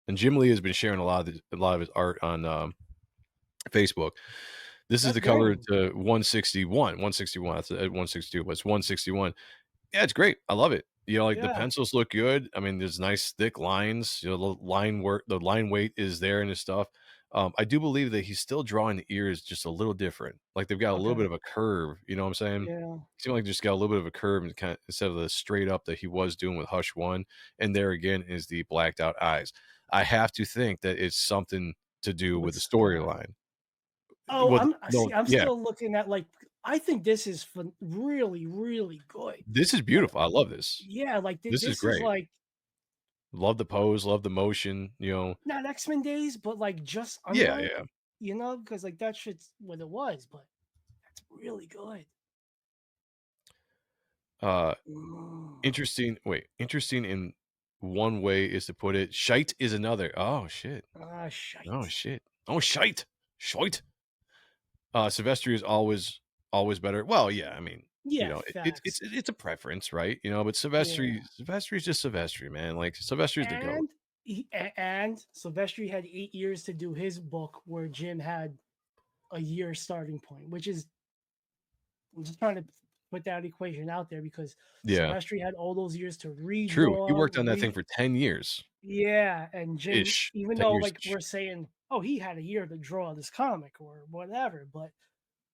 and Jim Lee has been sharing a lot of his art on, Facebook. This is That's the cover great. to 161, 161, that's at 162, but it's 161. Yeah, it's great. I love it. You know, like, the Yeah. pencils look good. I mean, there's nice thick lines, you know, the line weight is there in his stuff. I do believe that he's still drawing the ears just a little different. Like, they've got a little Okay. bit of a curve, you know what I'm saying? Yeah. Seem like they just got a little bit of a curve and kinda instead of the straight up that he was doing with Hush 1, and there again is the blacked out eyes. I have to think that it's something to do with With the Scott. storyline. Oh, Well, no I'm yeah, still looking at, like, I think this is really, really good. this is Like, beautiful. I love this. yeah, like, This is this is, great. like, Love the pose, love the motion, you know. not X-Men days, but, like, just Yeah, unlike, yeah. because like, that shit's what it was, but that's really good. Uh, Mm. interesting in one way is to put it. Shite is another. Oh, shit. Ah, Oh, shite. shit. Oh, shite. Shite. Silvestri is always better. Well, yeah, I mean, you Yeah, know, facts. it's a preference, right? You know, but Yeah. Silvestri is just Silvestri, man. Like, Silvestri's the GOAT. And and Silvestri had 8 years to do his book where Jim had a year starting point, which is I'm just trying to put that equation out there because Yeah, Silvestri had all those years to true. He redraw, worked on that thing for 10 years yeah, and Jim, ish. even 10 though years like ish. we're saying, oh, he had a year to draw this comic or whatever, but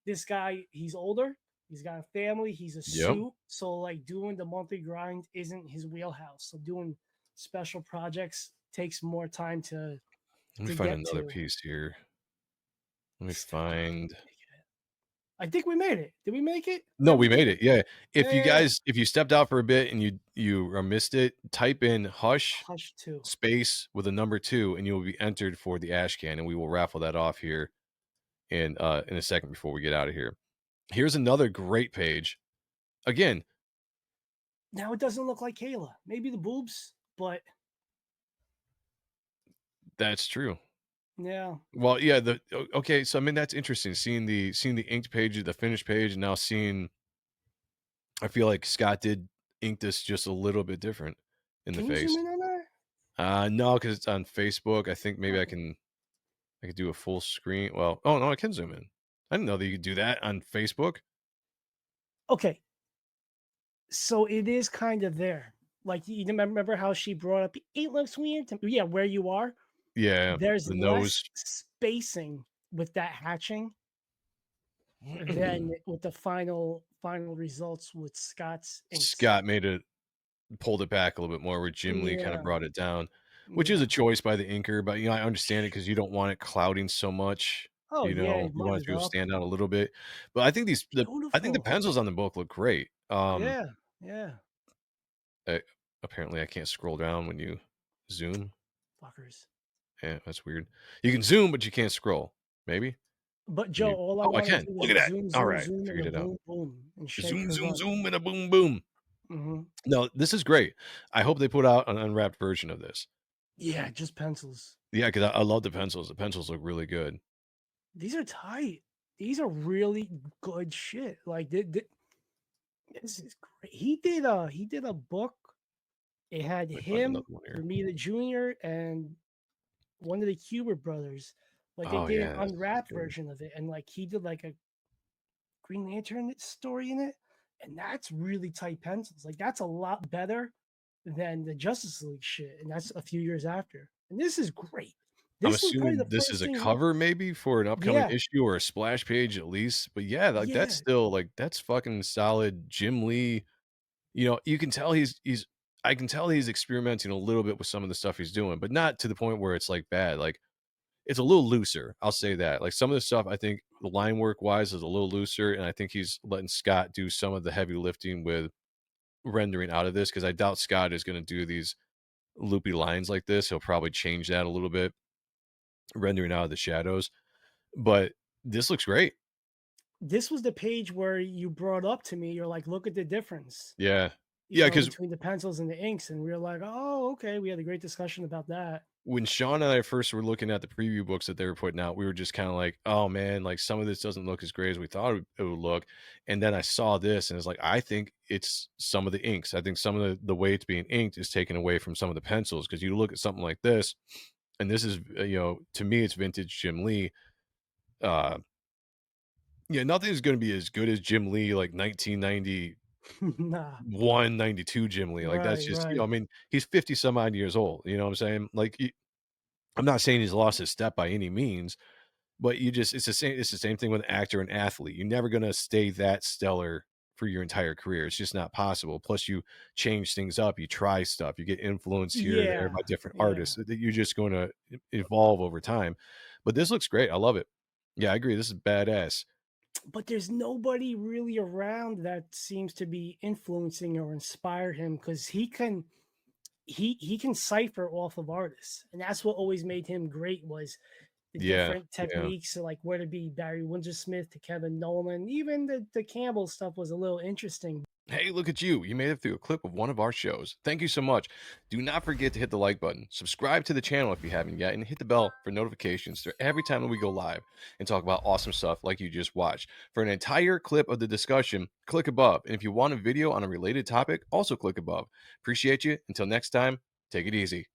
this guy, he's older, he's got a family, he's a Yep. suit, so like doing the monthly grind isn't his wheelhouse. So doing special projects takes more time Let me to find get another to. piece here. Let me Still couldn't find make it. I think we made it. Did we make it? No, Yeah, we we made did. it, yeah. Yeah, yeah, yeah. If you stepped out for a bit and missed it, type in "hush" Hush too. space with a number 2, and you will be entered for the ash can, and we will raffle that off here in a second before we get out of here. Here's another great page. Again, Now it doesn't look like Kayla. Maybe the boobs, but that's true. yeah. Well, yeah, okay, so, I mean, that's interesting, seeing the inked page, the finished page, and now seeing I feel like Scott did ink this just a little bit different in the Can you zoom face. in on that? No, because it's on Facebook. I think maybe Okay. I could do a full screen. Well, oh no, I can zoom in. I didn't know that you could do that on Facebook. Okay. So it is kind of there. Like you remember how she brought up it looks weird to yeah, where you are. Yeah, There's the less nose. spacing with that hatching than with the final results with Scott's inks. Scott made it pulled it back a little bit more, where Jim Lee kind of Yeah. brought it down, which is a Yeah. choice by the inker. But you know, I understand it because you don't want it clouding so much. Oh You yeah, know, it you want it muddied to up. stand out a little bit. But I think I think the Beautiful. pencils on the book look great. Yeah. Yeah. Uh, Apparently, I can't scroll down when you zoom. Fuckers. Yeah, that's weird. You can zoom, but you can't scroll. Maybe. But Let Joe, me all I Oh, I wanna can. do Look was at that. zoom, zoom, Alright, zoom, and figured a it out. boom, boom, and shake Zoom, her zoom, run. zoom, and a boom, boom. Mhm. No, this is great. I hope they put out an unwrapped version of this. Yeah, just pencils. Yeah, because I love the pencils. The pencils look really good. These are tight. These are really good shit. Like, this is great. He did a book. It had Let me find him, another one here. Romita Jr., and one of the Kubert brothers. Like, they Oh, did an yeah, this is unwrapped good. version of it, and, like, he did, like, a Green Lantern story in it, and that's really tight pencils. Like, that's a lot better than the Justice League shit, and that's a few years after. And this is great. I'm This was probably assuming the this first is a thing cover maybe for an upcoming yeah, issue or a splash page at least, but yeah, like, that's yeah. still, like, that's fucking solid Jim Lee. You know, you can tell he's I can tell he's experimenting a little bit with some of the stuff he's doing, but not to the point where it's, like, bad. Like, it's a little looser, I'll say that. Like, some of the stuff I think the line work wise is a little looser, and I think he's letting Scott do some of the heavy lifting with rendering out of this, because I doubt Scott is gonna do these loopy lines like this. He'll probably change that a little bit, rendering out of the shadows, but this looks great. This was the page where you brought up to me, you're like, "Look at the difference." Yeah. Yeah, because Between the pencils and the inks, and we are like, "Oh, okay." We had a great discussion about that. when Sean and I first were looking at the preview books that they were putting out, we were just kinda like, "Oh, man, like, some of this doesn't look as great as we thought it would look," and then I saw this, and it's like, I think it's some of the inks. I think some of the way it's being inked is taken away from some of the pencils, because you look at something like this, and this is, to me, it's vintage Jim Lee. Uh, yeah, nothing's gonna be as good as Jim Lee, like 1991, Nah. 92 Jim Lee. Like, that's Right, just, right. I mean, he's 50 some odd years old. You know what I'm saying? Like, I'm not saying he's lost his step by any means, but it's the same thing with an actor and athlete. You're never gonna stay that stellar for your entire career. It's just not possible. Plus, you change things up, you try stuff, you get influenced here or there by Yeah, different artists yeah. that you're just gonna evolve over time. But this looks great. I love it. Yeah, I agree. This is badass. But there's nobody really around that seems to be influencing or inspire him because he can cipher off of artists, and that's what always made him great was the Yeah, different yeah. techniques. So like where to be Barry Windsor-Smith to Kevin Nolan, even the Campbell stuff was a little interesting. Hey, look at you. You made it through a clip of one of our shows. Thank you so much. Do not forget to hit the like button, subscribe to the channel if you haven't yet, and hit the bell for notifications for every time that we go live and talk about awesome stuff like you just watched. For an entire clip of the discussion, click above. And if you want a video on a related topic, also click above. Appreciate you. Until next time, take it easy.